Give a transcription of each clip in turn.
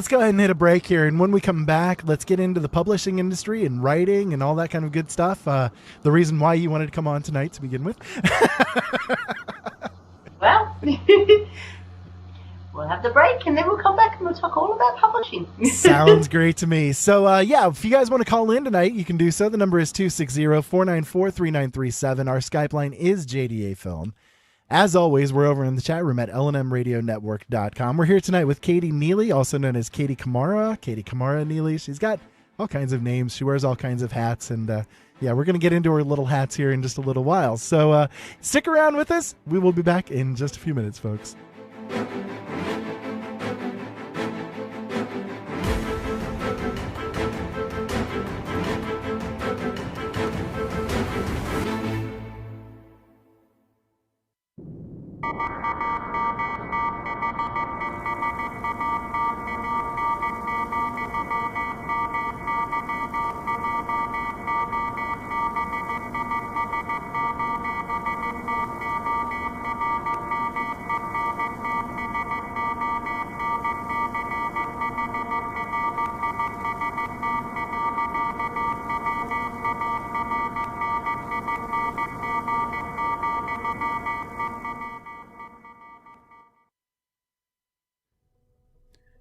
Let's go ahead and hit a break here, and when we come back, let's get into the publishing industry and writing and all that kind of good stuff. The reason why you wanted to come on tonight to begin with. Well, we'll have the break, and then we'll come back and we'll talk all about publishing. Sounds great to me. So, if you guys want to call in tonight, you can do so. The number is 260-494-3937. Our Skype line is JDA Film. As always, we're over in the chat room at LNMRadioNetwork.com. We're here tonight with Katie Neely, also known as Katie Kamara Neely. She's got all kinds of names. She wears all kinds of hats. And, we're going to get into her little hats here in just a little while. So stick around with us. We will be back in just a few minutes, folks.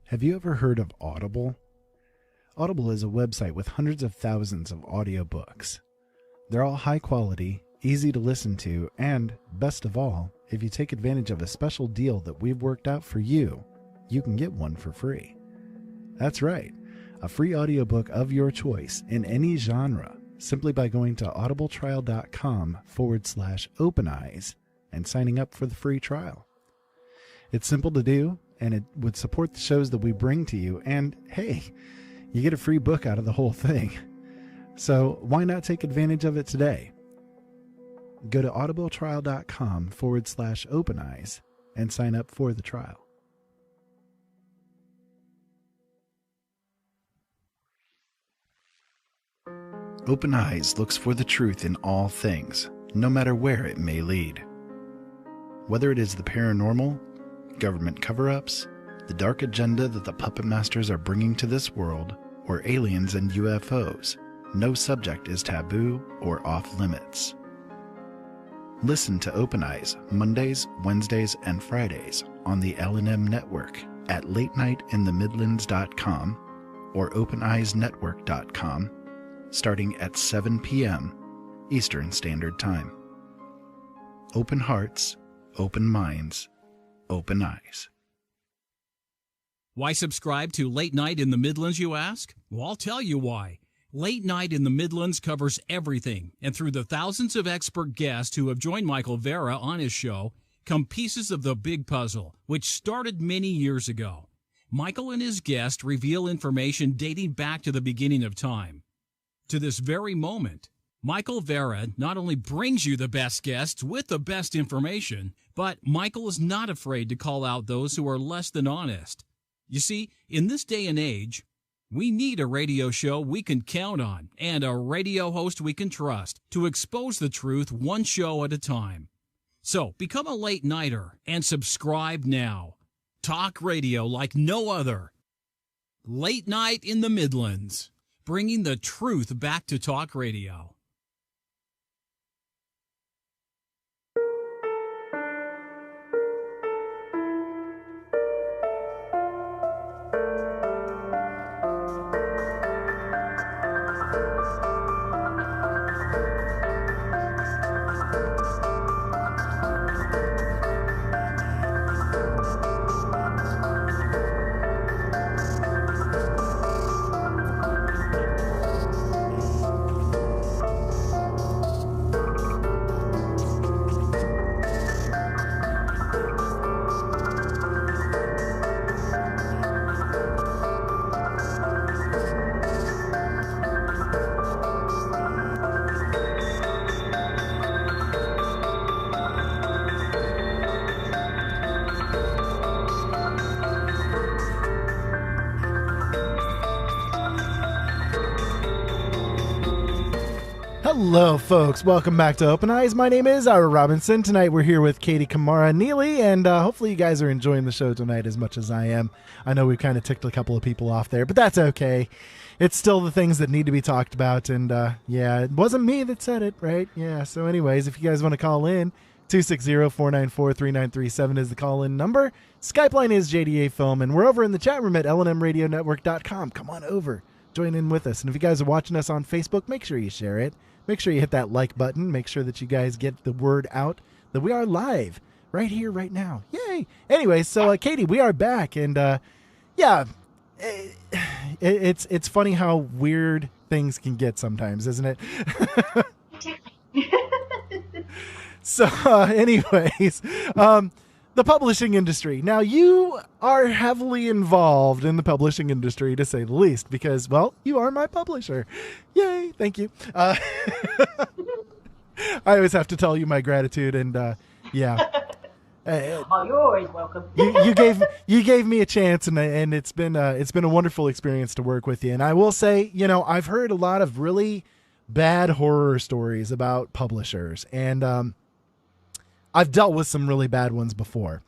Have you ever heard of Audible? Audible is a website with hundreds of thousands of audiobooks. They're all high quality, easy to listen to, and, best of all, if you take advantage of a special deal that we've worked out for you, you can get one for free. That's right, a free audiobook of your choice in any genre, simply by going to audibletrial.com/openeyes and signing up for the free trial. It's simple to do, and it would support the shows that we bring to you, and hey, you get a free book out of the whole thing. So why not take advantage of it today? Go to audibletrial.com/openeyes and sign up for the trial. Open Eyes looks for the truth in all things, no matter where it may lead. Whether it is the paranormal, government cover-ups, the dark agenda that the puppet masters are bringing to this world, or aliens and UFOs, no subject is taboo or off-limits. Listen to Open Eyes Mondays, Wednesdays, and Fridays on the LNM Network at latenightinthemidlands.com or openeyesnetwork.com starting at 7 p.m. Eastern Standard Time. Open hearts, open minds, open eyes. Why subscribe to Late Night in the Midlands, you ask? Well, I'll tell you why. Late Night in the Midlands covers everything, and through the thousands of expert guests who have joined Michael Vera on his show, come pieces of the big puzzle, which started many years ago. Michael and his guests reveal information dating back to the beginning of time. To this very moment, Michael Vera not only brings you the best guests with the best information, but Michael is not afraid to call out those who are less than honest. You see, in this day and age, we need a radio show we can count on and a radio host we can trust to expose the truth one show at a time. So become a late nighter and subscribe now. Talk radio like no other. Late Night in the Midlands, bringing the truth back to talk radio. Hello, folks. Welcome back to Open Eyes. My name is Ira Robinson. Tonight we're here with Katie Kamara Neely, and hopefully you guys are enjoying the show tonight as much as I am. I know we've kind of ticked a couple of people off there, but that's okay. It's still the things that need to be talked about, and yeah, it wasn't me that said it, right? Yeah, so anyways, if you guys want to call in, 260-494-3937 is the call-in number. Skype line is JDA Film, and we're over in the chat room at LNMRadioNetwork.com. Come on over. Join in with us. And if you guys are watching us on Facebook, make sure you share it. Make sure you hit that like button. Make sure that you guys get the word out that we are live right here, right now. Yay! Anyway, so Katie, we are back, and yeah, it's funny how weird things can get sometimes, isn't it? So, anyways, the publishing industry. Now, you are heavily involved in the publishing industry, to say the least, because, well, you are my publisher. Yay, thank you. I always have to tell you my gratitude, and yeah. Oh, you're always welcome. you gave me a chance, and it's been a wonderful experience to work with you. And I will say, you know, I've heard a lot of really bad horror stories about publishers, and I've dealt with some really bad ones before.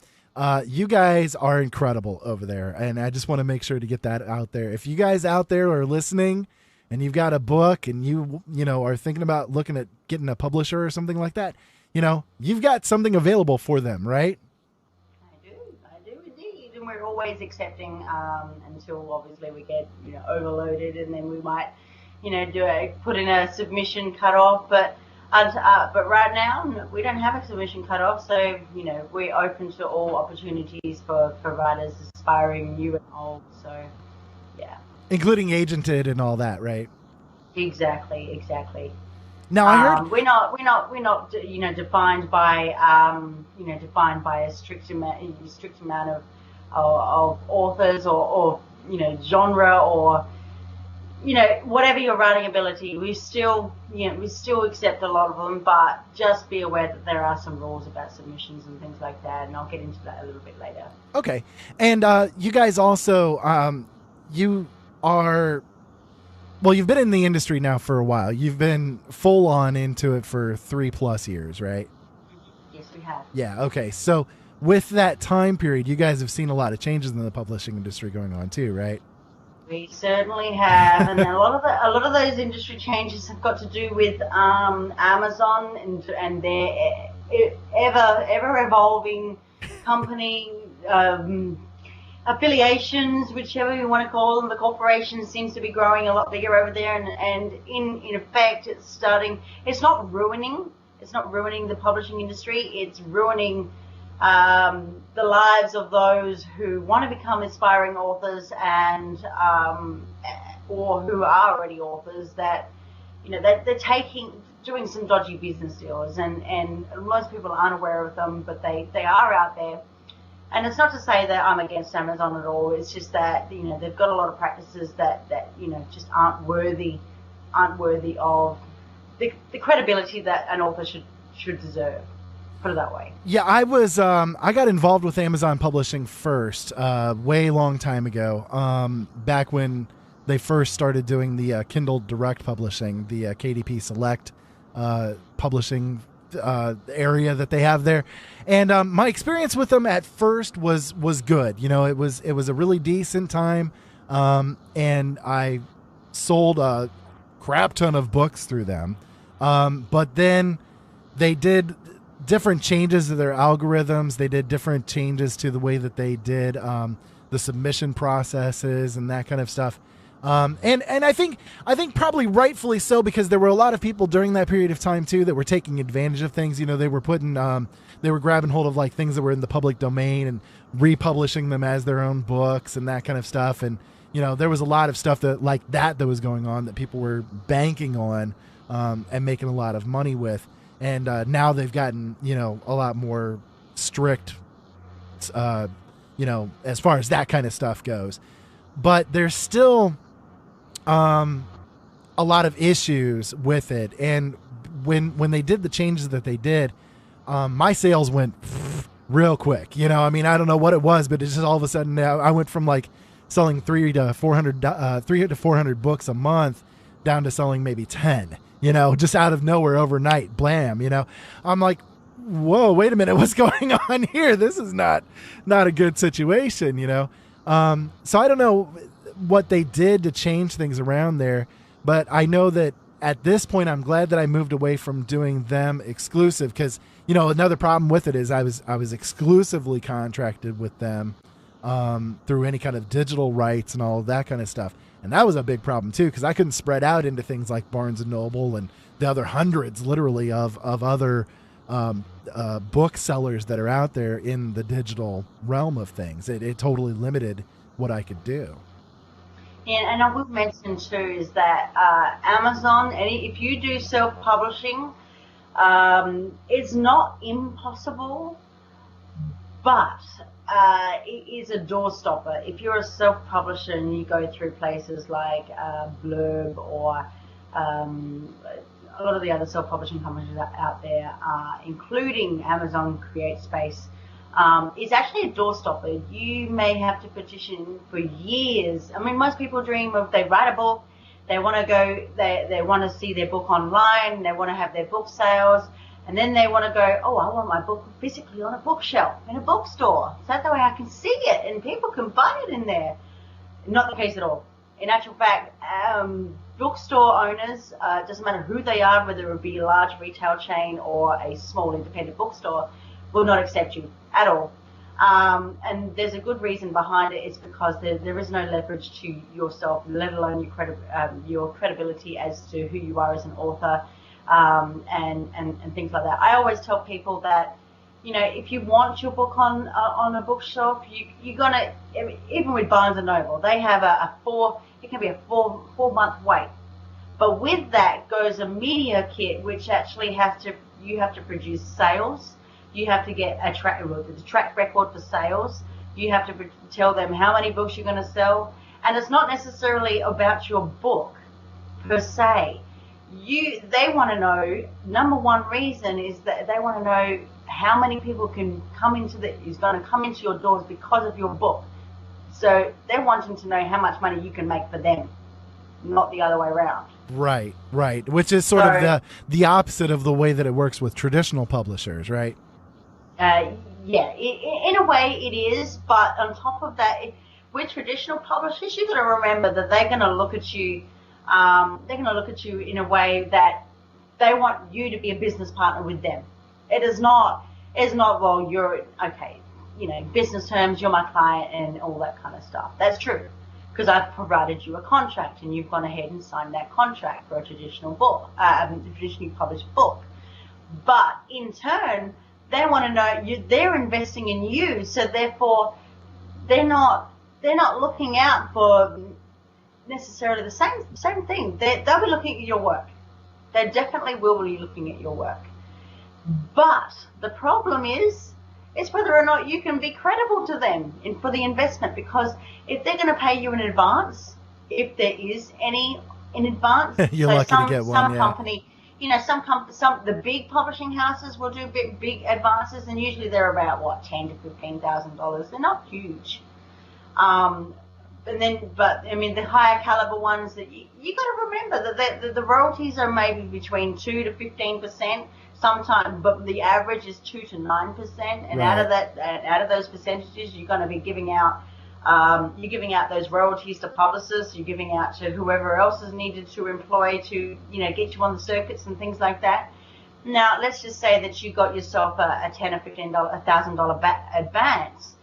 You guys are incredible over there, and I just want to make sure to get that out there. If you guys out there are listening and you've got a book and you know, are thinking about looking at getting a publisher or something like that, you know, you've got something available for them, right? I do indeed, and we're always accepting until obviously we get, you know, overloaded, and then we might, you know, put in a submission cutoff, but right now we don't have a submission cutoff, so you know, we're open to all opportunities for writers aspiring, new and old. So yeah, including agented and all that, right? Exactly. Now I heard we're not you know, defined by a strict amount of authors or you know, genre or, you know, whatever your writing ability. We still accept a lot of them, but just be aware that there are some rules about submissions and things like that, and I'll get into that a little bit later. Okay. And you guys also, you are, well, you've been in the industry now for a while. You've been full on into it for 3+ years, right? Yes, we have. Yeah. Okay. So with that time period, you guys have seen a lot of changes in the publishing industry going on too, right? We certainly have, and a lot of those industry changes have got to do with Amazon and their ever evolving company affiliations, whichever you want to call them. The corporation seems to be growing a lot bigger over there, and in effect, it's not ruining the publishing industry. It's ruining the lives of those who want to become aspiring authors and or who are already authors, that, you know, they're doing some dodgy business deals, and most people aren't aware of them, but they are out there. And it's not to say that I'm against Amazon at all. It's just that, you know, they've got a lot of practices that you know, just aren't worthy of the credibility that an author should deserve. Put it that way. Yeah, I was I got involved with Amazon Publishing first, way long time ago, back when they first started doing the Kindle Direct Publishing, the KDP Select publishing area that they have there. And my experience with them at first was good. You know, it was a really decent time, and I sold a crap ton of books through them. But then they did different changes to their algorithms. They did different changes to the way that they did the submission processes and that kind of stuff. And I think probably rightfully so, because there were a lot of people during that period of time too that were taking advantage of things. You know, they were grabbing hold of like things that were in the public domain and republishing them as their own books and that kind of stuff. And, you know, there was a lot of stuff that was going on that people were banking on and making a lot of money with. And now they've gotten, you know, a lot more strict, you know, as far as that kind of stuff goes. But there's still a lot of issues with it. And when they did the changes that they did, my sales went real quick. You know, I mean, I don't know what it was, but it's just all of a sudden now I went from like selling 300 to 400 books a month down to selling maybe 10. just out of nowhere overnight, blam, I'm like, whoa, wait a minute, what's going on here? This is not a good situation, So I don't know what they did to change things around there, but I know that at this point, I'm glad that I moved away from doing them exclusive because, another problem with it is I was exclusively contracted with them through any kind of digital rights and all of that kind of stuff. And that was a big problem, too, because I couldn't spread out into things like Barnes & Noble and the other hundreds, literally, of other booksellers that are out there in the digital realm of things. It totally limited what I could do. Yeah, and I would mention too is that Amazon, if you do self-publishing, it's not impossible, but it is a door stopper. If you're a self-publisher and you go through places like Blurb or a lot of the other self-publishing companies out there, including Amazon CreateSpace, is actually a door stopper. You may have to petition for years. I mean, most people dream of, they write a book, they want to go, they want to see their book online, they want to have their book sales, and then they want to go, oh, I want my book physically on a bookshelf in a bookstore. So that way I can see it and people can buy it in there. Not the case at all. In actual fact, bookstore owners, doesn't matter who they are, whether it be a large retail chain or a small independent bookstore, will not accept you at all. And there's a good reason behind it. It's because there is no leverage to yourself, let alone your credibility as to who you are as an author, and things like that. I always tell people that, if you want your book on a bookshelf, you're gonna, even with Barnes and Noble, they have it can be a four-month wait. But with that goes a media kit, which actually you have to produce sales. You have to get a track record for sales. You have to tell them how many books you're going to sell. And it's not necessarily about your book per se. They want to know, number one reason is that they want to know how many people is going to come into your doors because of your book. So they're wanting to know how much money you can make for them, not the other way around. Right. Which is sort of the opposite of the way that it works with traditional publishers, right? Yeah, in a way it is, but on top of that, with traditional publishers, you've got to remember that they're going to look at you. They're going to look at you in a way that they want you to be a business partner with them. It is not. Well, you're okay. Business terms. You're my client and all that kind of stuff. That's true, because I've provided you a contract and you've gone ahead and signed that contract for a traditional book, traditionally published book. But in turn, they want to know they're investing in you, so therefore they're not looking out for necessarily the same thing. They'll be looking at your work. They definitely will be looking at your work. But the problem is whether or not you can be credible to them for the investment, because if they're going to pay you in advance, if there is any in advance, you're so lucky to get one. Some company. The big publishing houses will do big advances, and usually they're about $10,000 to $15,000. They're not huge. But the higher caliber ones, that you got to remember that the royalties are maybe between 2 to 15%. Sometimes, but the average is 2 to 9%, and right. out of those percentages, you're going to be giving out. You're giving out those royalties to publicists. You're giving out to whoever else is needed to employ to, get you on the circuits and things like that. Now, let's just say that you got yourself a $10 or $15, $1,000 advance,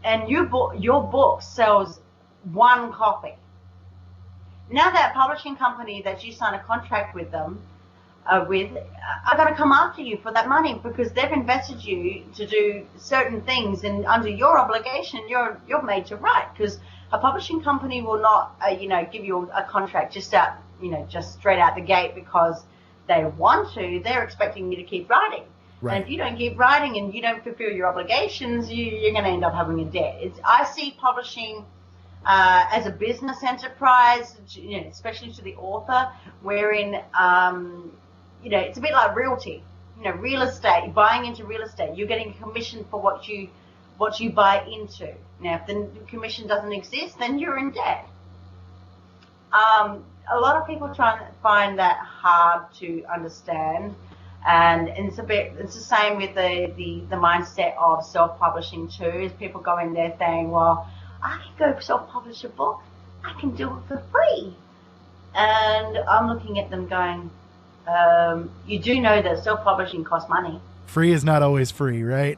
and your book sells one copy. Now that publishing company that you sign a contract with them, are going to come after you for that money, because they've invested you to do certain things, and under your obligation, you're made to write. Because a publishing company will not, give you a contract just straight out the gate because they want to. They're expecting you to keep writing. Right. And if you don't keep writing and you don't fulfill your obligations, you're going to end up having a debt. I see publishing as a business enterprise, especially to the author, wherein it's a bit like realty, real estate, buying into real estate. You're getting a commission for what you buy into. Now, if the commission doesn't exist, then you're in debt. a lot of people try and find that hard to understand, and it's the same with the mindset of self-publishing too. Is people go in there saying, well, I can go self-publish a book, I can do it for free, and I'm looking at them going, you do know that self-publishing costs money. Free is not always free, right?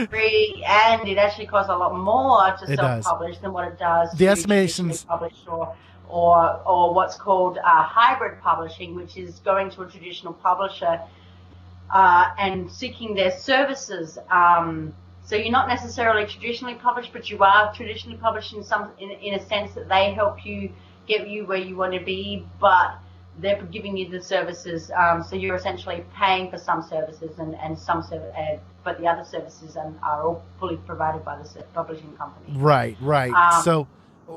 Free, and it actually costs a lot more to self-publish than what it does the to estimations publish or what's called hybrid publishing, which is going to a traditional publisher and seeking their services. So you're not necessarily traditionally published, but you are traditionally published in a sense that they help you get you where you want to be, but they're giving you the services, so you're essentially paying for some services and some but the other services are all fully provided by the publishing company. Right. So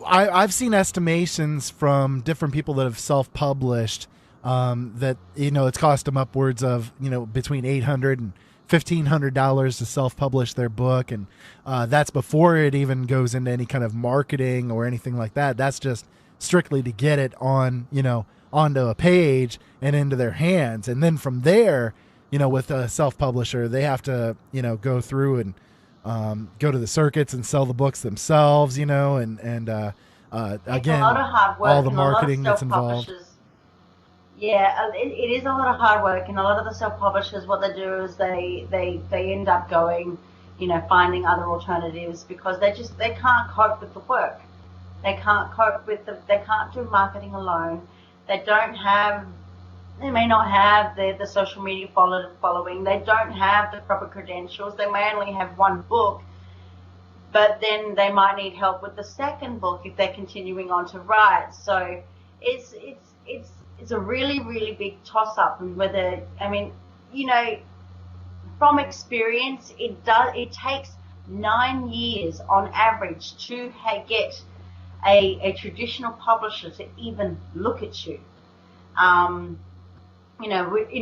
I've seen estimations from different people that have self-published that it's cost them upwards of between $800 and $1,500 to self-publish their book, and that's before it even goes into any kind of marketing or anything like that. That's just strictly to get it on onto a page and into their hands. And then from there, with a self-publisher, they have to, go through and go to the circuits and sell the books themselves, and again, a lot of hard work, all the marketing that's involved. Yeah, it is a lot of hard work, and a lot of the self-publishers, what they do is they end up going, finding other alternatives because they can't cope with the work. They can't cope with they can't do marketing alone. They may not have the social media following. They don't have the proper credentials. They may only have one book, but then they might need help with the second book if they're continuing on to write. So it's a really, really big toss-up, and from experience, it takes 9 years on average to get a traditional publisher to even look at you. In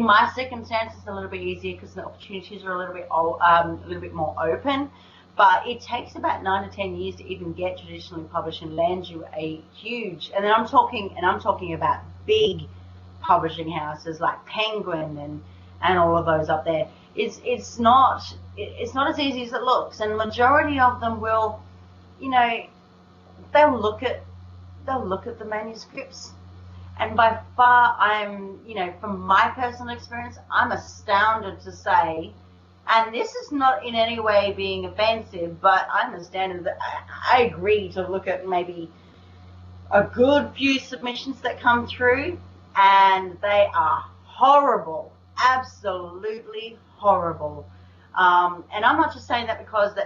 my circumstances, it's a little bit easier because the opportunities are a little bit more open. But it takes about 9 to 10 years to even get traditionally published and land you a huge. And then I'm talking about big publishing houses like Penguin and all of those up there. It's not as easy as it looks, and majority of them will, they'll look at the manuscripts, and by far from my personal experience, I'm astounded to say, and this is not in any way being offensive, but I'm astounded that I agree to look at maybe a good few submissions that come through, and they are horrible, absolutely horrible. And I'm not just saying that because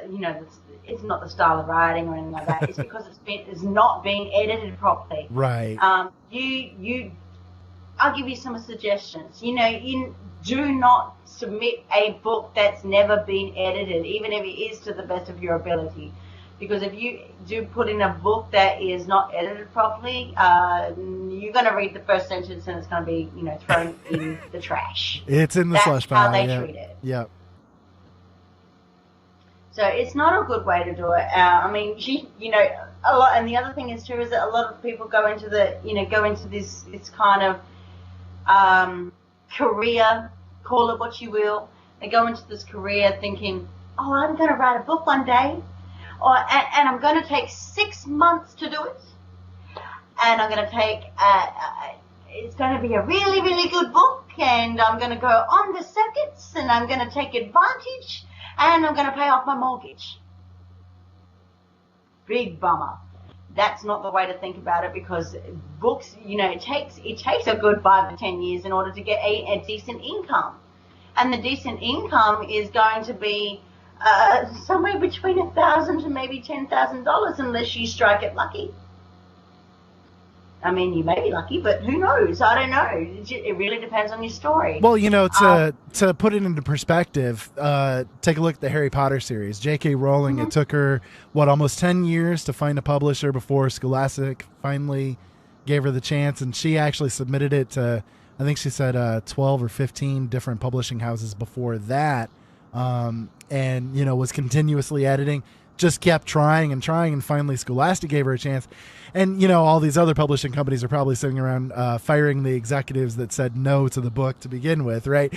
it's not the style of writing or anything like that. It's because it's not being edited properly. Right. I'll give you some suggestions. You do not submit a book that's never been edited, even if it is to the best of your ability. Because if you do put in a book that is not edited properly, you're going to read the first sentence and it's going to be, thrown in the trash. It's in the slush pile. That's how they treat it. Yep. So it's not a good way to do it. A lot. And the other thing is too is that a lot of people go into this kind of career, call it what you will. They go into this career thinking, oh, I'm going to write a book one day. And I'm going to take 6 months to do it, and I'm going to take, it's going to be a really, really good book, and I'm going to go on the circuits, and I'm going to take advantage, and I'm going to pay off my mortgage. Big bummer. That's not the way to think about it, because books, it takes a good 5 to 10 years in order to get a decent income, and the decent income is going to be somewhere between $1,000 to maybe $10,000 unless you strike it lucky. I mean, you may be lucky, but who knows? I don't know. It really depends on your story. Well, to put it into perspective, take a look at the Harry Potter series. J.K. Rowling, It took her, almost 10 years to find a publisher before Scholastic finally gave her the chance, and she actually submitted it to, I think she said 12 or 15 different publishing houses before that. And was continuously editing. just kept trying, and finally Scholastic gave her a chance. And, all these other publishing companies are probably sitting around firing the executives that said no to the book to begin with, right?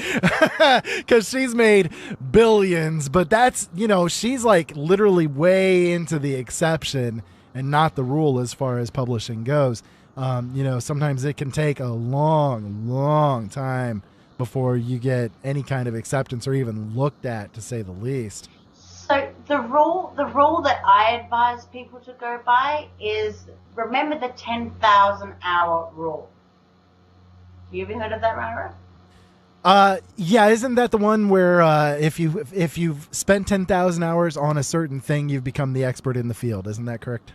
Because she's made billions, but that's, she's like literally way into the exception and not the rule as far as publishing goes. Sometimes it can take a long, long time before you get any kind of acceptance or even looked at, to say the least. So the rule that I advise people to go by is, remember the 10,000 hour rule. You ever heard of that, Rara? Yeah, isn't that the one where if you've spent 10,000 hours on a certain thing, you've become the expert in the field? Isn't that correct?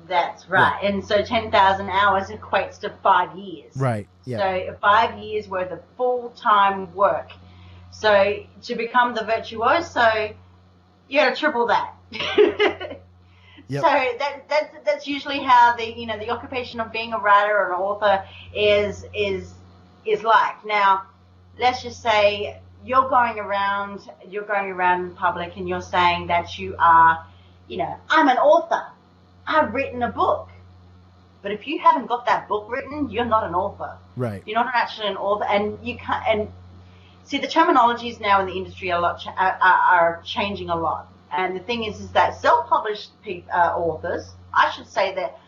That's right. Yeah. And so 10,000 hours equates to 5 years. Right. Yeah. So 5 years worth of full-time work. So to become the virtuoso, you got to triple that. Yep. So that's usually how the occupation of being a writer or an author is like. Now, let's just say you're going around in public and you're saying that you are, I'm an author. I've written a book. But if you haven't got that book written, you're not an author. Right. You're not actually an author, and you can't. And see, the terminologies now in the industry are changing a lot. And the thing is that self-published authors, I should say that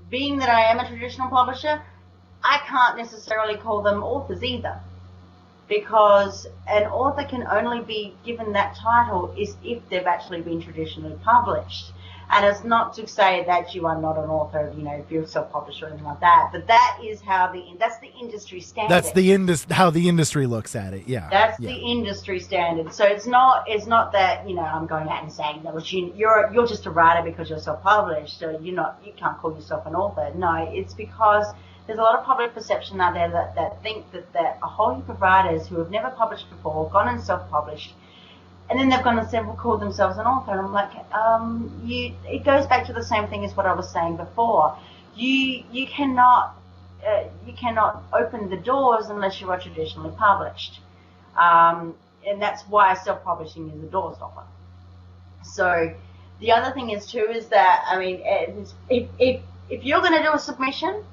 being that I am a traditional publisher, I can't necessarily call them authors either. Because an author can only be given that title if they've actually been traditionally published. And it's not to say that you are not an author, if you're self-published or anything like that. But that is that's the industry standard. That's how the industry looks at it. Yeah. That's the industry standard. So it's not that I'm going out and saying that you're just a writer because you're self-published. So you can't call yourself an author. No, it's because there's a lot of public perception out there that think that a whole heap of writers who have never published before, gone and self-published, and then they've gone and called themselves an author. And I'm like, it goes back to the same thing as what I was saying before. You cannot open the doors unless you are traditionally published. And that's why self-publishing is a doorstopper. So the other thing is too is that, if you're going to do a submission,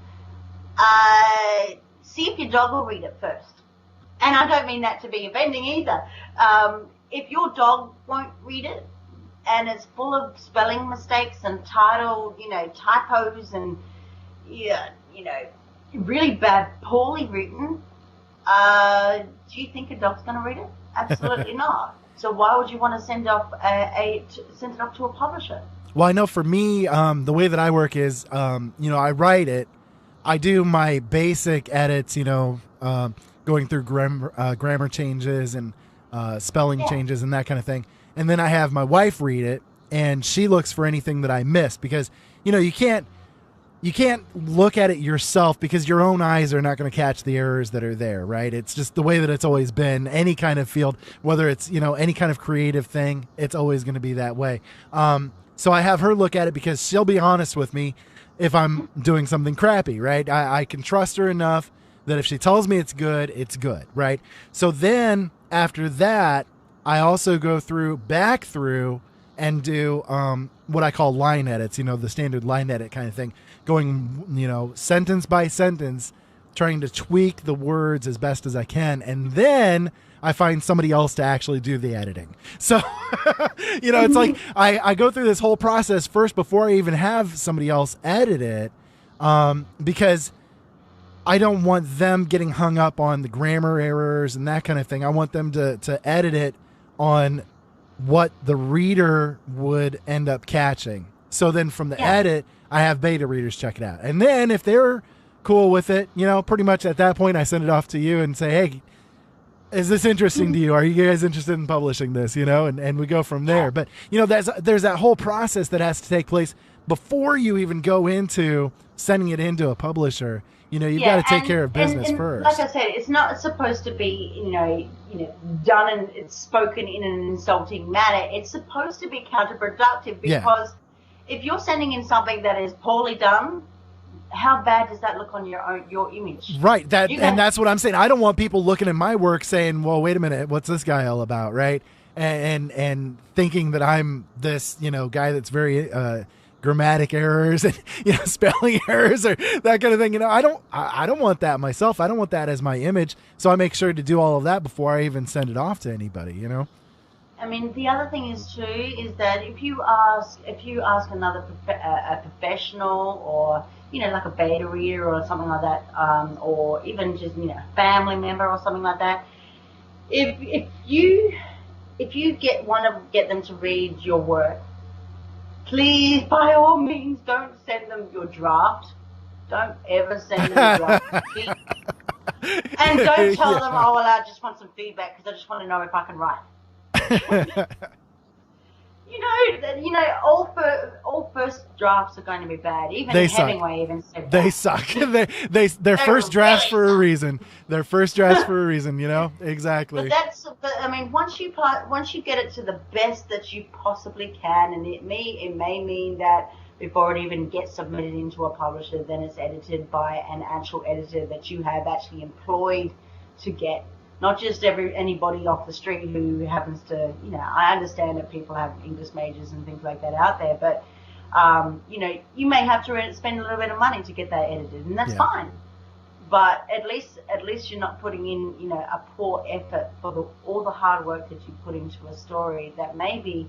see if your dog will read it first. And I don't mean that to be offending either. If your dog won't read it and it's full of spelling mistakes and title, typos and, really bad, poorly written, do you think a dog's going to read it? Absolutely not. So why would you want to send it off to a publisher? Well, I know for me, the way that I work is, I write it. I do my basic edits, going through grammar changes and spelling changes and that kind of thing. And then I have my wife read it, and she looks for anything that I missed, because, you can't look at it yourself, because your own eyes are not going to catch the errors that are there, right? It's just the way that it's always been. Any kind of field, whether it's, any kind of creative thing, it's always going to be that way. So I have her look at it because she'll be honest with me if I'm doing something crappy, right? I can trust her enough that if she tells me it's good, right? So then after that, I also go back through and do what I call line edits, the standard line edit kind of thing, going, sentence by sentence, trying to tweak the words as best as I can. And then I find somebody else to actually do the editing. So, it's like I go through this whole process first before I even have somebody else edit it, because I don't want them getting hung up on the grammar errors and that kind of thing. I want them to edit it on what the reader would end up catching. So then from the edit, I have beta readers check it out. And then if they're cool with it, pretty much at that point, I send it off to you and say, hey, is this interesting to you? Are you guys interested in publishing this? And we go from there. But, there's that whole process that has to take place before you even go into sending it into a publisher. You've got to take care of business first. Like I said, it's not supposed to be, done and it's spoken in an insulting manner. It's supposed to be counterproductive, because if you're sending in something that is poorly done, how bad does that look on your image? Right. And that's what I'm saying. I don't want people looking at my work saying, well, wait a minute, what's this guy all about, right? and thinking that I'm this, guy that's very grammatic errors and spelling errors or that kind of thing. I don't want that myself. I don't want that as my image. So I make sure to do all of that before I even send it off to anybody. I mean, the other thing is too is that if you ask another a professional or like a beta reader or something like that, or even just a family member or something like that, if you get them to read your work, please, by all means, don't send them your draft. Don't ever send them your draft. And don't tell them, oh, well, I just want some feedback because I just want to know if I can write. All first drafts are going to be bad. Even Hemingway even said that. They suck. They're first drafts for a reason. They're first drafts for a reason. Exactly. But I mean, once you get it to the best that you possibly can, and it may mean that before it even gets submitted into a publisher, then it's edited by an actual editor that you have actually employed to get. Not just anybody off the street who happens to, I understand that people have English majors and things like that out there, but, you may have to spend a little bit of money to get that edited, and that's fine. But at least you're not putting in, a poor effort for all the hard work that you put into a story that may be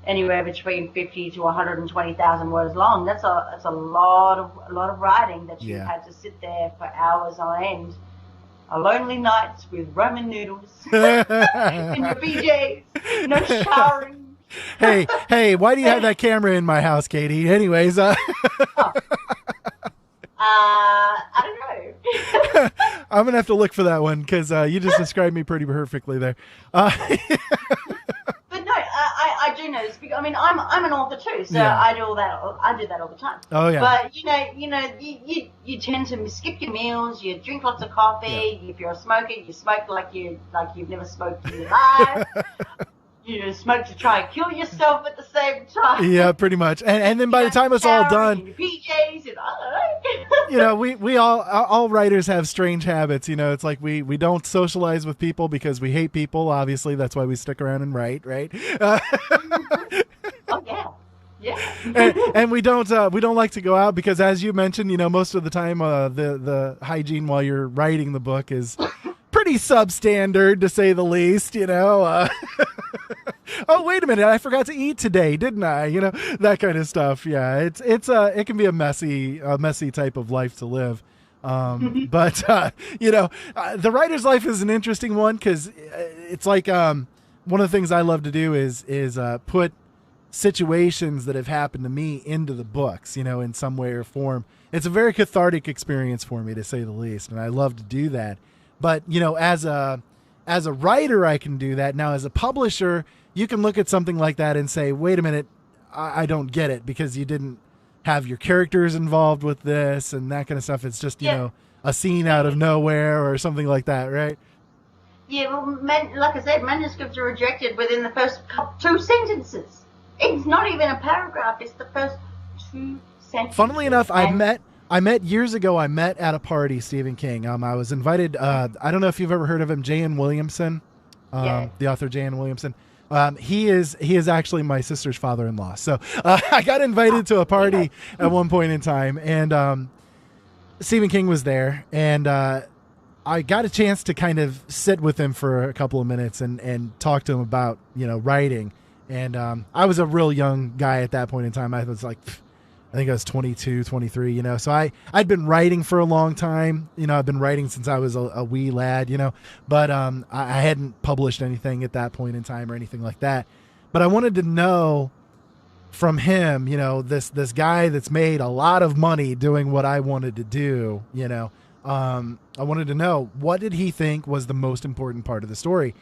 anywhere between 50 to 120,000 words long. That's a lot of writing that you had to sit there for hours on end. A lonely nights with ramen noodles in your PJs, no showering. Hey, why do you have that camera in my house, Katie? Anyways, I don't know. I'm gonna have to look for that one because you just described me pretty perfectly there. But no, I do know this because I'm an author too, so I do that all the time. Oh yeah. But you tend to skip your meals, you drink lots of coffee. Yeah. If you're a smoker, you smoke like you've never smoked in your life. You smoke to try and kill yourself at the same time. Yeah, pretty much. And then by the time it's all done, your PJs and I don't know. we all writers have strange habits. It's like we don't socialize with people because we hate people. Obviously, that's why we stick around and write, right? Oh yeah. Yeah. and we don't like to go out because, as you mentioned, most of the time the hygiene while you're writing the book is pretty substandard, to say the least. Oh, wait a minute, I forgot to eat today, didn't I? That kind of stuff. Yeah, it can be a messy type of life to live. But the writer's life is an interesting one because it's like one of the things I love to do is put situations that have happened to me into the books, in some way or form. It's a very cathartic experience for me, to say the least, and I love to do that. But as a writer, I can do that. Now, as a publisher, you can look at something like that and say, wait a minute, I don't get it because you didn't have your characters involved with this and that kind of stuff. It's just, a scene out of nowhere or something like that, right? Yeah, well, like I said, manuscripts are rejected within the first 2 sentences. It's not even a paragraph. It's the first 2 sentences. Funnily enough, I met years ago. I met at a party Stephen King. I was invited. I don't know if you've ever heard of him, J.N. Williamson, the author J.N. Williamson. He is actually my sister's father-in-law. So I got invited to a party at one point in time, and Stephen King was there, and I got a chance to kind of sit with him for a couple of minutes and talk to him about writing. And I was a real young guy at that point in time. I was like, I think I was 22, 23, so I'd been writing for a long time. I've been writing since I was a wee lad, but I hadn't published anything at that point in time or anything like that. But I wanted to know from him, this guy that's made a lot of money doing what I wanted to do, I wanted to know, what did he think was the most important part of the story?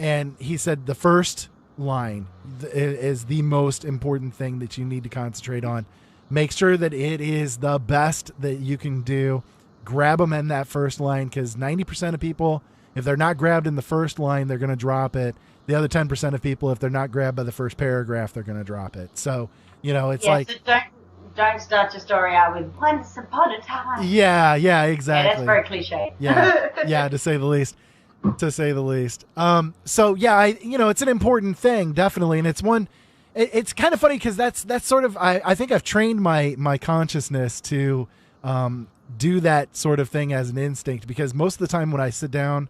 And he said the first line is the most important thing that you need to concentrate on. Make sure that it is the best that you can do. Grab them in that first line, because 90% of people, if they're not grabbed in the first line, they're going to drop it. The other 10% of people, if they're not grabbed by the first paragraph, they're going to drop it. So, it's like... So don't start your story out with once upon a time. Yeah, exactly. Yeah, that's very cliche. Yeah, to say the least. to say the least. So yeah, it's an important thing, definitely, and it's one. It's kind of funny because that's sort of I think I've trained my consciousness to do that sort of thing as an instinct, because most of the time when I sit down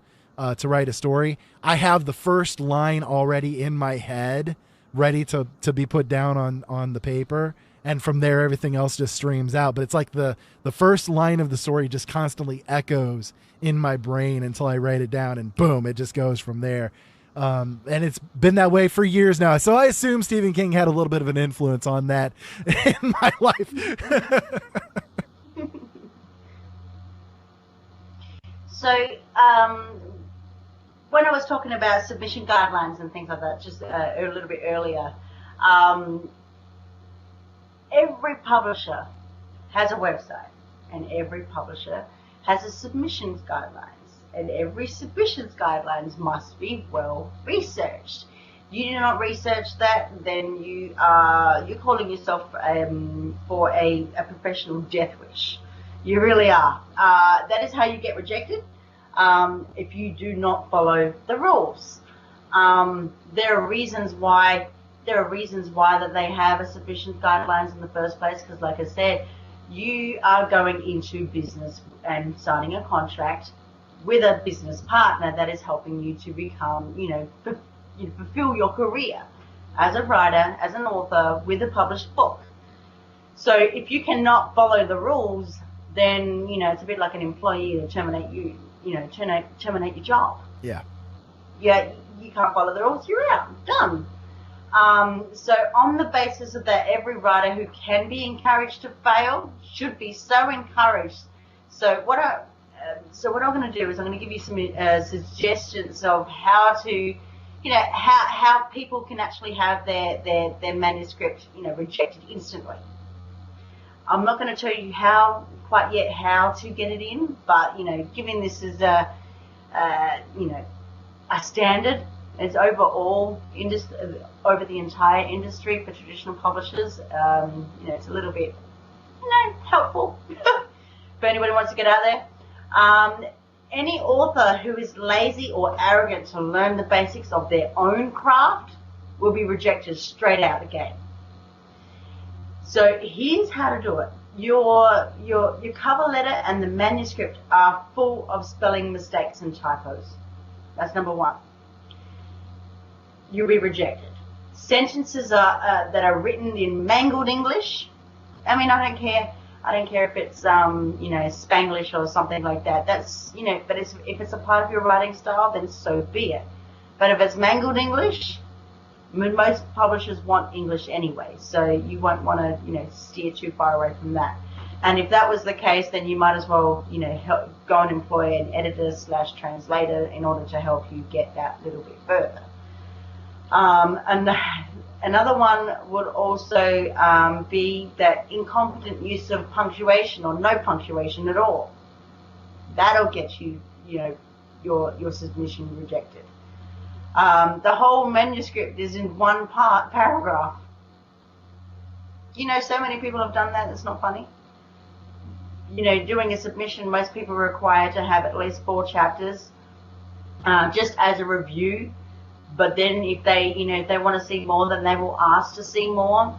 to write a story, I have the first line already in my head, ready to be put down on the paper, and from there everything else just streams out. But it's like the first line of the story just constantly echoes in my brain until I write it down, and boom, it just goes from there. And it's been that way for years now. So I assume Stephen King had a little bit of an influence on that in my life. So when I was talking about submission guidelines and things like that just a little bit earlier, every publisher has a website, and every publisher has a submissions guidelines, and every submissions guidelines must be well researched. You do not research that, then you're calling yourself for a professional death wish. You really are. That is how you get rejected, if you do not follow the rules. There are reasons why that they have a submissions guidelines in the first place, because like I said, you are going into business and signing a contract with a business partner that is helping you to become, fulfill your career as a writer, as an author, with a published book. So if you cannot follow the rules, then, it's a bit like an employee to terminate you, terminate your job. Yeah. Yeah, you can't follow the rules, you're out, done. So on the basis of that, every writer who can be encouraged to fail should be so encouraged. So what I'm going to do is I'm going to give you some suggestions of how to, how people can actually have their manuscript, rejected instantly. I'm not going to tell you quite yet how to get it in, but, given this is a standard, it's over the entire industry for traditional publishers. It's a little bit, helpful for anybody who wants to get out there. Any author who is lazy or arrogant to learn the basics of their own craft will be rejected straight out the gate. So here's how to do it. Your cover letter and the manuscript are full of spelling mistakes and typos. That's number one. You'll be rejected. Sentences that are written in mangled English. I mean, I don't care if it's Spanglish or something like that. That's but if it's a part of your writing style, then so be it. But if it's mangled English, most publishers want English anyway, so you won't want to steer too far away from that. And if that was the case, then you might as well go and employ an editor/translator in order to help you get that little bit further. And another one would also be that incompetent use of punctuation or no punctuation at all. That'll get you, your submission rejected. The whole manuscript is in one paragraph. So many people have done that. It's not funny. Doing a submission, most people are required to have at least 4 chapters, just as a review. But then if they, if they want to see more, then they will ask to see more.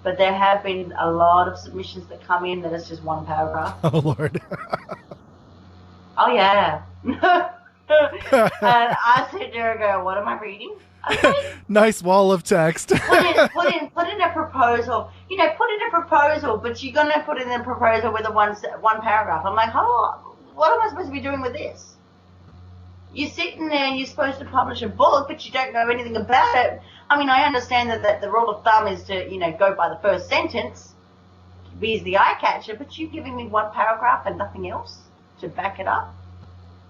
But there have been a lot of submissions that come in that is just 1 paragraph. Oh, Lord. Oh, yeah. And I sit there and go, what am I reading? Okay. Nice wall of text. put in a proposal. Put in a proposal, but you're going to put in a proposal with a one paragraph. I'm like, oh, what am I supposed to be doing with this? You're sitting there and you're supposed to publish a book, but you don't know anything about it. I mean, I understand that the rule of thumb is to, go by the first sentence, be the eye catcher, but you're giving me 1 paragraph and nothing else to back it up.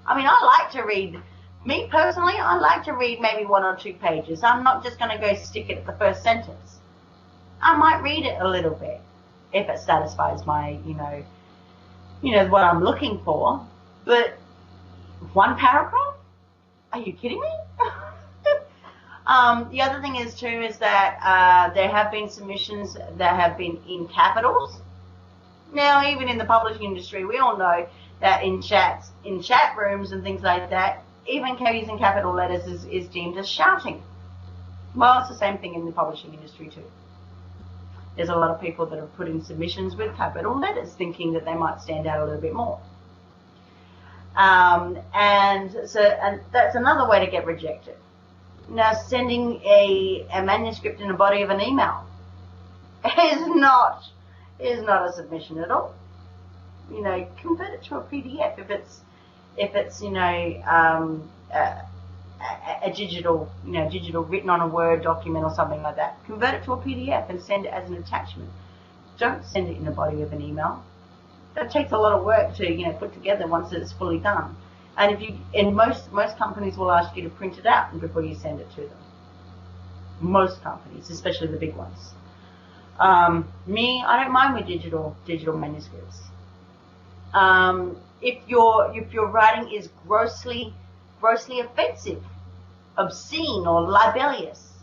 I mean, I like to read, me personally, I like to read maybe 1 or 2 pages. I'm not just going to go stick it at the first sentence. I might read it a little bit if it satisfies my, what I'm looking for. But 1 paragraph? Are you kidding me? The other thing is too is that there have been submissions that have been in capitals. Now, even in the publishing industry, we all know that in chat rooms and things like that, even using capital letters is deemed as shouting. Well, it's the same thing in the publishing industry too. There's a lot of people that have put in submissions with capital letters thinking that they might stand out a little bit more. And that's another way to get rejected. Now, sending a manuscript in the body of an email is not a submission at all. You know, convert it to a PDF if it's a digital written on a Word document or something like that. Convert it to a PDF and send it as an attachment. Don't send it in the body of an email. That takes a lot of work to put together once it's fully done. And most companies will ask you to print it out before you send it to them. Most companies, especially the big ones. Me, I don't mind with digital manuscripts. If your writing is grossly offensive, obscene, or libelous,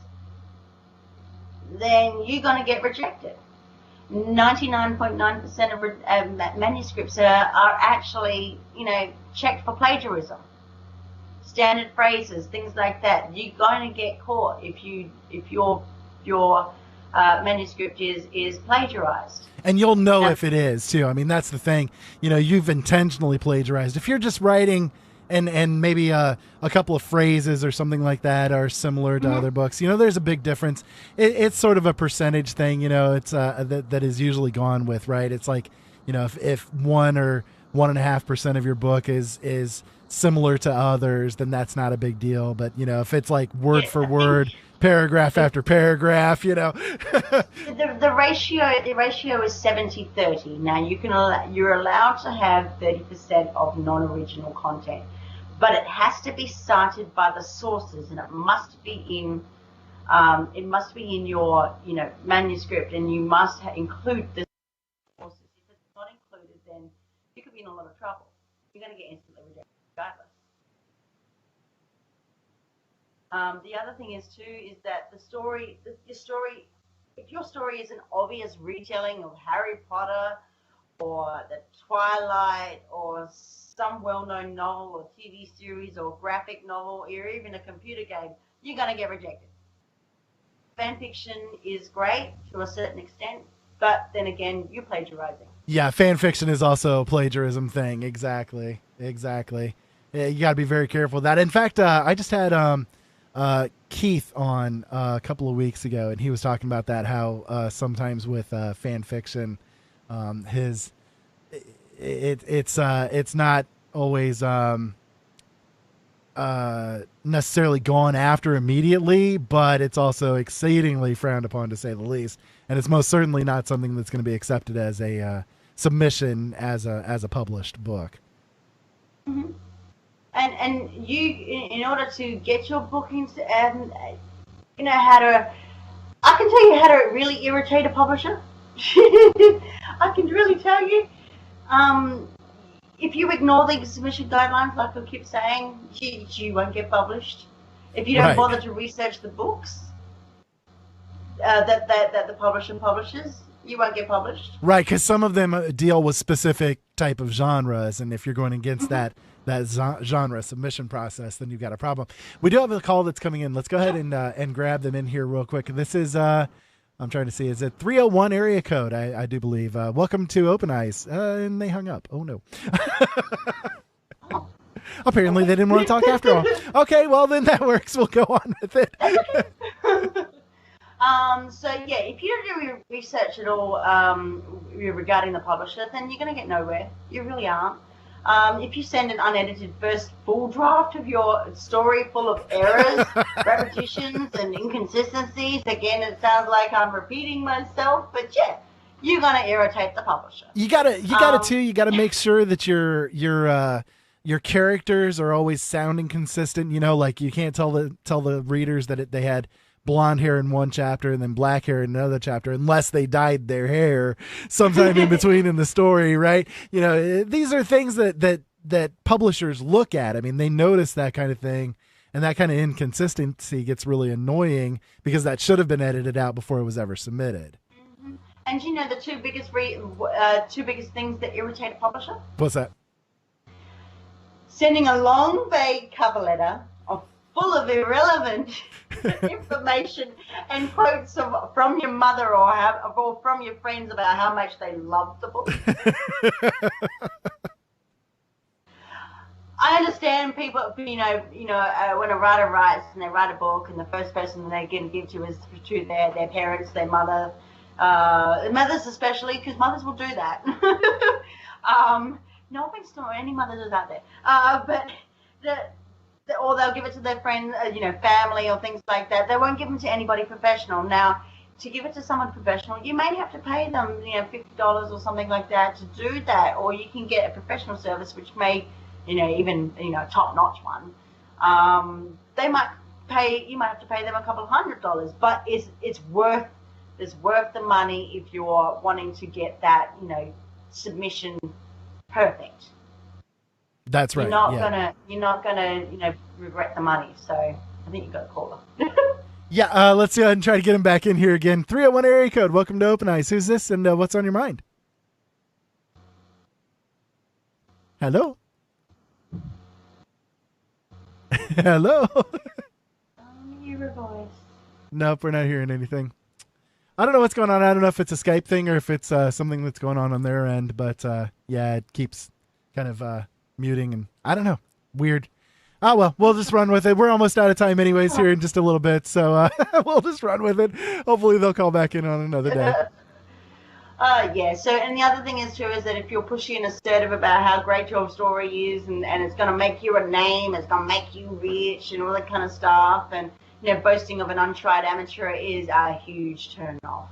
then you're going to get rejected. 99.9% of manuscripts are actually, checked for plagiarism. Standard phrases, things like that. You're going to get caught if your manuscript is plagiarized. And you'll know if it is too. I mean, that's the thing. You've intentionally plagiarized. If you're just writing and maybe a couple of phrases or something like that are similar to other books, there's a big difference. It's sort of a percentage thing. It's that is usually gone with, right? It's like, if 1 or 1.5% of your book is similar to others, then that's not a big deal. But if it's like word for word, paragraph after paragraph, the ratio is 70-30. Now you're allowed to have 30% of non-original content, but it has to be cited by the sources, and it must be in your manuscript, and you must include the sources. If it's not included, then you could be in a lot of trouble. You're going to get instantly rejected regardless. The other thing is that if your story is an obvious retelling of Harry Potter or the Twilight or some well-known novel or TV series or graphic novel or even a computer game, you're going to get rejected. Fan fiction is great to a certain extent, but then again, you're plagiarizing. Yeah, fan fiction is also a plagiarism thing. Exactly. Yeah, you got to be very careful with that. In fact, I just had Keith on a couple of weeks ago, and he was talking about that, how sometimes with fan fiction, it's not always necessarily gone after immediately, but it's also exceedingly frowned upon, to say the least. And it's most certainly not something that's going to be accepted as a submission as a published book. Mm-hmm. And you, in order to get your book into, I can tell you how to really irritate a publisher. I can really tell you. If you ignore the submission guidelines, like I keep saying, you won't get published. If you don't bother to research the books that the publisher publishes, you won't get published. Right, because some of them deal with specific type of genres, and if you're going against that genre submission process, then you've got a problem. We do have a call that's coming in. Let's go ahead and grab them in here real quick. This is I'm trying to see, is it 301 area code? I do believe. Welcome to Open Eyes. And they hung up. Oh no. Apparently they didn't want to talk after all. Okay, well then that works. We'll go on with it. So yeah, if you don't do research at all regarding the publisher, then you're going to get nowhere. You really aren't. If you send an unedited first full draft of your story full of errors, repetitions, and inconsistencies, again, it sounds like I'm repeating myself, but yeah, you're going to irritate the publisher. You gotta make sure that your characters are always sounding consistent. Like you can't tell the readers that they had blonde hair in one chapter and then black hair in another chapter, unless they dyed their hair sometime in between in the story, right? These are things that publishers look at. I mean, they notice that kind of thing, and that kind of inconsistency gets really annoying because that should have been edited out before it was ever submitted. Mm-hmm. And the two biggest things that irritate a publisher? What's that? sending a long, vague cover letter full of irrelevant information and quotes from your mother or from your friends about how much they love the book. I understand people, when a writer writes and they write a book and the first person they can give to is to their parents, their mother, mothers especially, because mothers will do that. No offense to any mothers out there, but or they'll give it to their friends, family or things like that. They won't give them to anybody professional. Now, to give it to someone professional, you may have to pay them, $50 or something like that to do that, or you can get a professional service which may, even a top-notch one. You might have to pay them a couple of $100, but it's worth the money if you're wanting to get that, submission perfect. That's right. You're not gonna regret the money. So I think you've got a caller. Yeah, let's go ahead and try to get him back in here again. 301 area code. Welcome to Open Eyes. Who's this, and what's on your mind? Hello. Hello. Your voice. Nope, we're not hearing anything. I don't know what's going on. I don't know if it's a Skype thing or if it's something that's going on their end, but yeah, it keeps kind of muting, and I don't know. Weird. Oh, well, we'll just run with it. We're almost out of time anyways here in just a little bit, so we'll just run with it. Hopefully they'll call back in on another day. Yeah, so, and the other thing is, too, is that if you're pushy and assertive about how great your story is and it's going to make you a name, it's going to make you rich and all that kind of stuff, and, boasting of an untried amateur is a huge turn off.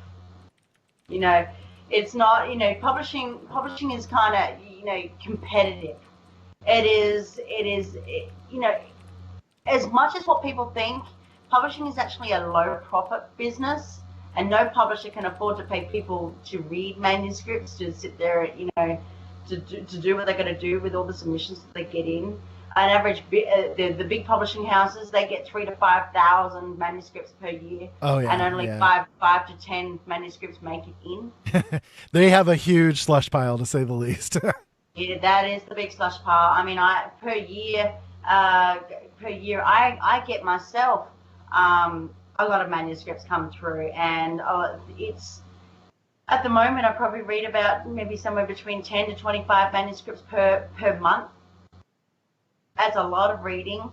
It's not, publishing is kind of, competitive. It is, as much as what people think, publishing is actually a low profit business, and no publisher can afford to pay people to read manuscripts, to sit there, to do what they're going to do with all the submissions that they get in. An average, the big publishing houses, they get 3,000 to 5,000 manuscripts per year, and only 5 to 10 manuscripts make it in. They have a huge slush pile, to say the least. Yeah, that is the big slush pile. I mean, per year, I get myself a lot of manuscripts come through, and it's at the moment I probably read about maybe somewhere between 10 to 25 manuscripts per month. That's a lot of reading,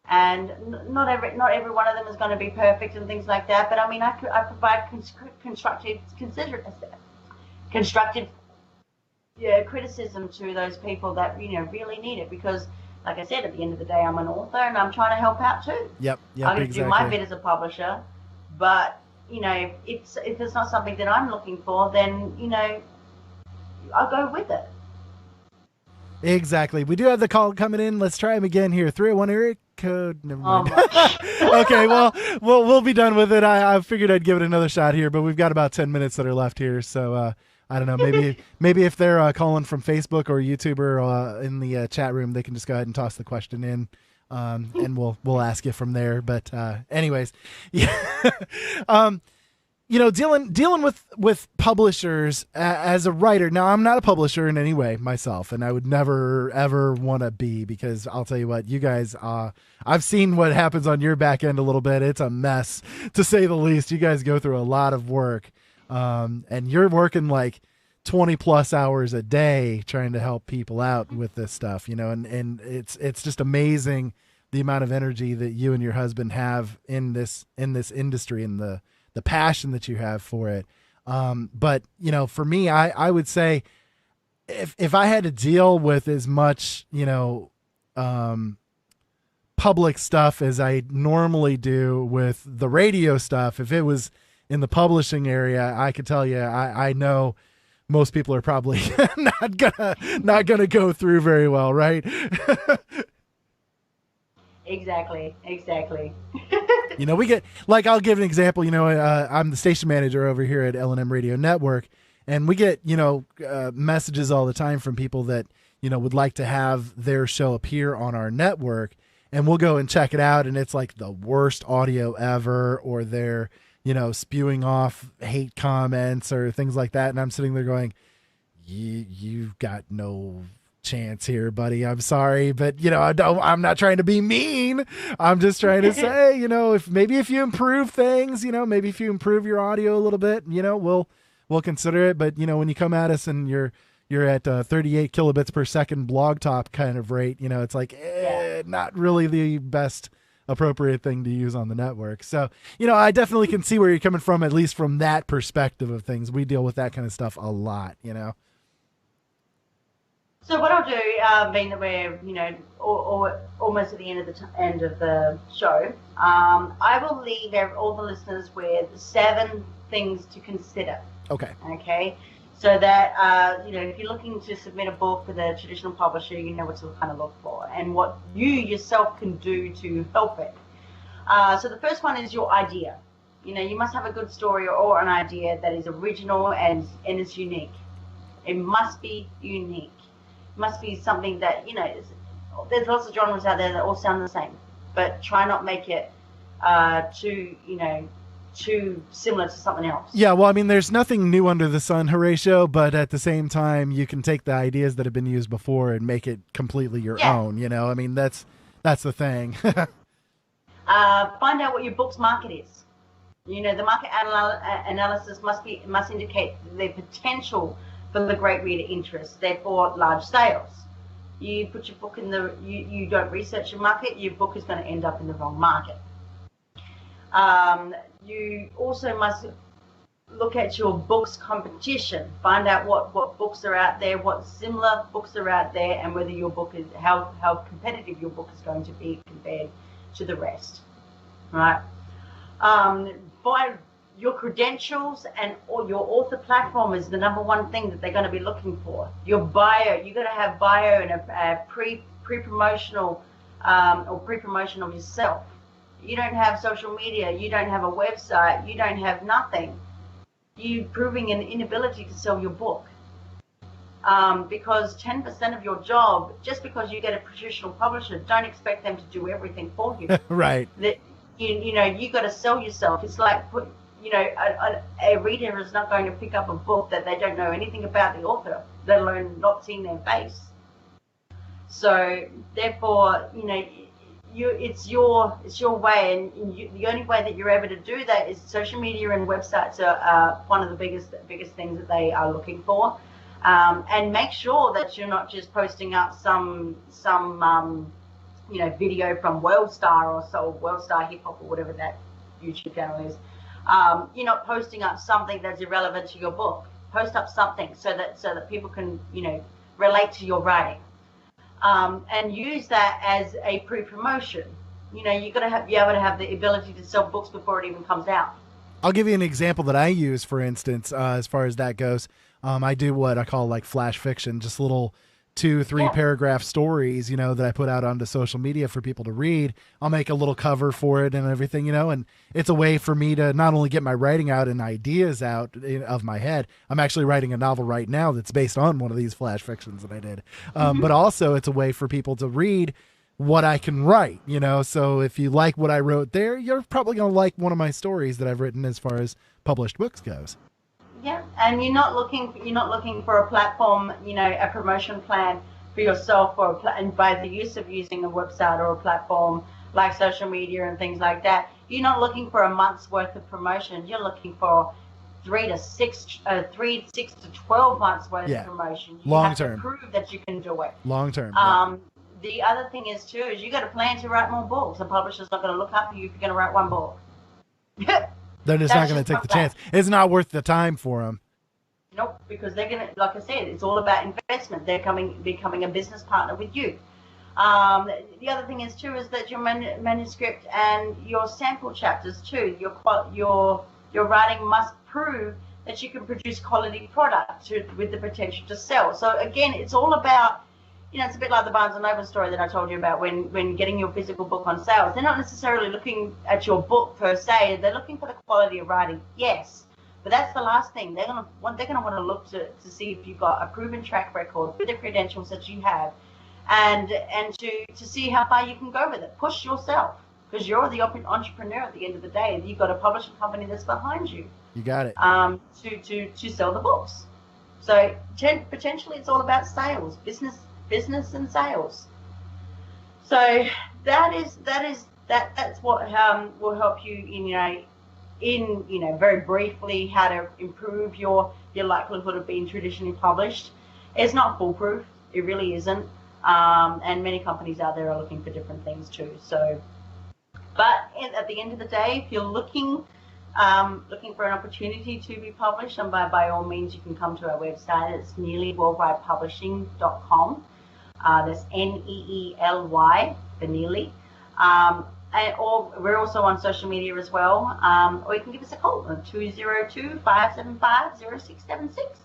and not every one of them is going to be perfect and things like that. But I mean, I provide constructive criticism to those people that really need it, because, like I said, at the end of the day, I'm an author and I'm trying to help out too. Yep, I'm going to do my bit as a publisher, but if it's not something that I'm looking for, then I'll go with it. Exactly. We do have the call coming in. Let's try him again here. 301 area code. Never mind. Okay, well, we'll be done with it. I figured I'd give it another shot here, but we've got about 10 minutes that are left here, so I don't know. Maybe if they're calling from Facebook or YouTube or in the chat room, they can just go ahead and toss the question in, and we'll ask you from there. But anyways, yeah. Dealing with publishers as a writer. Now, I'm not a publisher in any way myself, and I would never, ever want to be, because I'll tell you what, you guys, I've seen what happens on your back end a little bit. It's a mess, to say the least. You guys go through a lot of work, and you're working like 20 plus hours a day trying to help people out with this stuff, and it's just amazing the amount of energy that you and your husband have in this industry, and the passion that you have for it. But for me, I would say if I had to deal with as much, public stuff as I normally do with the radio stuff, if it was in the publishing area, I could tell you, I know most people are probably not gonna go through very well, right? Exactly. We get, like, I'll give an example. I'm the station manager over here at LNM Radio Network, and we get, messages all the time from people that, would like to have their show appear on our network, and we'll go and check it out, and it's like the worst audio ever, or they're, spewing off hate comments or things like that. And I'm sitting there going, you've got no chance here, buddy. I'm sorry, but I'm not trying to be mean. I'm just trying to say, if you improve things, maybe if you improve your audio a little bit, we'll consider it. But when you come at us and you're at 38 kilobits per second blog top kind of rate, it's like not really the best appropriate thing to use on the network. So, I definitely can see where you're coming from, at least from that perspective of things. We deal with that kind of stuff a lot, So what I'll do, being that we're, almost at the end of the show, I will leave all the listeners with 7 things to consider. Okay. Okay. So that, if you're looking to submit a book with a traditional publisher, you know what to kind of look for and what you yourself can do to help it. So the first one is your idea. You must have a good story or an idea that is original and is unique. It must be unique. It must be something that, there's lots of genres out there that all sound the same, but try not make it too similar to something else. Yeah, well, there's nothing new under the sun, Horatio, but at the same time, you can take the ideas that have been used before and make it completely your own, that's the thing. Find out what your book's market is. The market analysis must indicate the potential for the great reader interest, therefore large sales. You put your book you don't research your market, your book is going to end up in the wrong market. You also must look at your book's competition. Find out what books are out there, what similar books are out there, and whether your book is how competitive your book is going to be compared to the rest. Right? Find your credentials or your author platform is the number one thing that they're going to be looking for. Your bio, you're going to have bio and a pre-promotional or pre-promotion of yourself. You don't have social media, you don't have a website, you don't have nothing. You're proving an inability to sell your book. Because 10% of your job, just because you get a traditional publisher, don't expect them to do everything for you. Right. That you got to sell yourself. It's like a reader is not going to pick up a book that they don't know anything about the author, let alone not seeing their face. So therefore, it's your way, and the only way that you're able to do that is social media and websites are one of the biggest things that they are looking for. And make sure that you're not just posting up some video from WorldStar or WorldStar Hip Hop or whatever that YouTube channel is. You're not posting up something that's irrelevant to your book. Post up something so that people can relate to your writing. And use that as a pre-promotion. You got to be able to have the ability to sell books before it even comes out. I'll give you an example that I use, for instance, as far as that goes. I do what I call like flash fiction, just little 2-3 paragraph stories, that I put out onto social media for people to read. I'll make a little cover for it and everything, and it's a way for me to not only get my writing out and ideas out of my head. I'm actually writing a novel right now that's based on one of these flash fictions that I did. But also it's a way for people to read what I can write, so if you like what I wrote there, you're probably going to like one of my stories that I've written as far as published books goes. Yeah, and you're not looking for a platform, a promotion plan for yourself, and by the use of using a website or a platform like social media and things like that. You're not looking for a month's worth of promotion. You're looking for 3 to 6 to 12 months worth of promotion. You long have term. To prove that you can do it. Long term. The other thing is too is you got to plan to write more books. A publisher's not going to look after you if you're going to write one book. They're just not going to take the chance. It's not worth the time for them. Nope, because they're going to, like I said, it's all about investment. They're becoming a business partner with you. The other thing is too is that your manuscript and your sample chapters too, your writing must prove that you can produce quality product with the potential to sell. So again, it's all about, it's a bit like the Barnes & Noble story that I told you about when getting your physical book on sales. They're not necessarily looking at your book per se. They're looking for the quality of writing, yes. But that's the last thing. They're gonna want to look to see if you've got a proven track record with the credentials that you have, and to see how far you can go with it. Push yourself, because you're the entrepreneur at the end of the day. You've got a publishing company that's behind you. You got it. To sell the books. So potentially it's all about sales, business and sales. So that's what will help you in very briefly how to improve your likelihood of being traditionally published. It's not foolproof. It really isn't. And many companies out there are looking for different things too. So, but at the end of the day, if you're looking for an opportunity to be published, and by all means, you can come to our website. It's neelyworldwidepublishing.com. That's Neely for Neely. Or we're also on social media as well. Or you can give us a call on 202-575-0676.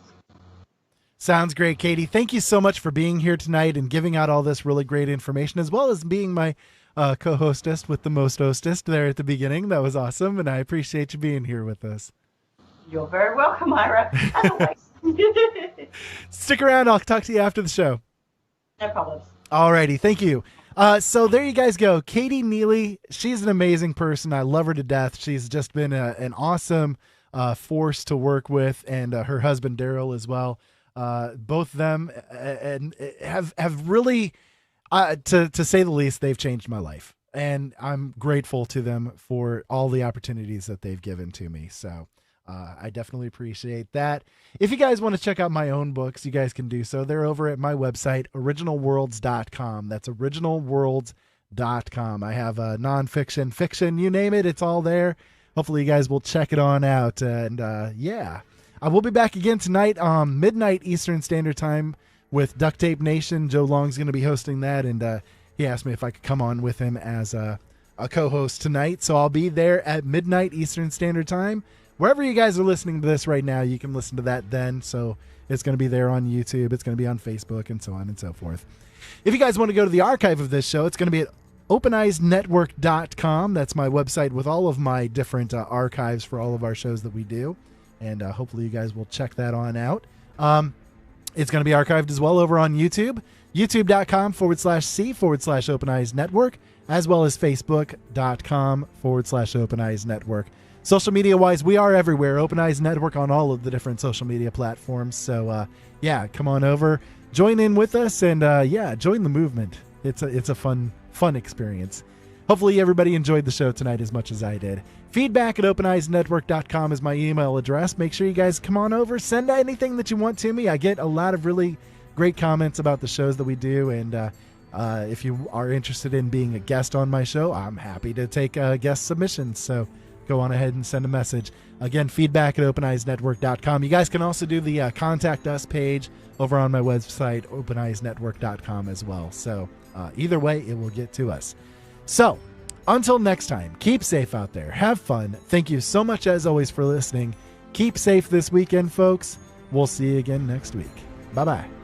Sounds great, Katie. Thank you so much for being here tonight and giving out all this really great information, as well as being my co-hostess with the most hostess there at the beginning. That was awesome, and I appreciate you being here with us. You're very welcome, Ira, as always. Stick around. I'll talk to you after the show. No problems. Alrighty, thank you. So there you guys go. Katie Neely, she's an amazing person. I love her to death. She's just been an awesome force to work with, and her husband Daryl as well. Both of them and have really, to say the least, they've changed my life, and I'm grateful to them for all the opportunities that they've given to me. So I definitely appreciate that. If you guys want to check out my own books, you guys can do so. They're over at my website, originalworlds.com. That's originalworlds.com. I have nonfiction, fiction, you name it, it's all there. Hopefully you guys will check it on out. And yeah, I will be back again tonight, midnight Eastern Standard Time with Duct Tape Nation. Joe Long's going to be hosting that, and he asked me if I could come on with him as a co-host tonight. So I'll be there at midnight Eastern Standard Time. Wherever you guys are listening to this right now, you can listen to that then. So it's going to be there on YouTube. It's going to be on Facebook and so on and so forth. If you guys want to go to the archive of this show, it's going to be at openeyesnetwork.com. That's my website with all of my different archives for all of our shows that we do. And hopefully you guys will check that on out. It's going to be archived as well over on YouTube, youtube.com/C/OpenEyesNetwork, as well as Facebook.com/OpenEyesNetwork. Social media-wise, we are everywhere. Open Eyes Network on all of the different social media platforms. So, yeah, come on over, join in with us, and yeah, join the movement. It's a fun experience. Hopefully, everybody enjoyed the show tonight as much as I did. Feedback at openeyesnetwork.com is my email address. Make sure you guys come on over, send anything that you want to me. I get a lot of really great comments about the shows that we do, and if you are interested in being a guest on my show, I'm happy to take guest submissions. So go on ahead and send a message. Again, feedback at openeyesnetwork.com. You guys can also do the Contact Us page over on my website, openeyesnetwork.com as well. So either way, it will get to us. So until next time, keep safe out there. Have fun. Thank you so much, as always, for listening. Keep safe this weekend, folks. We'll see you again next week. Bye-bye.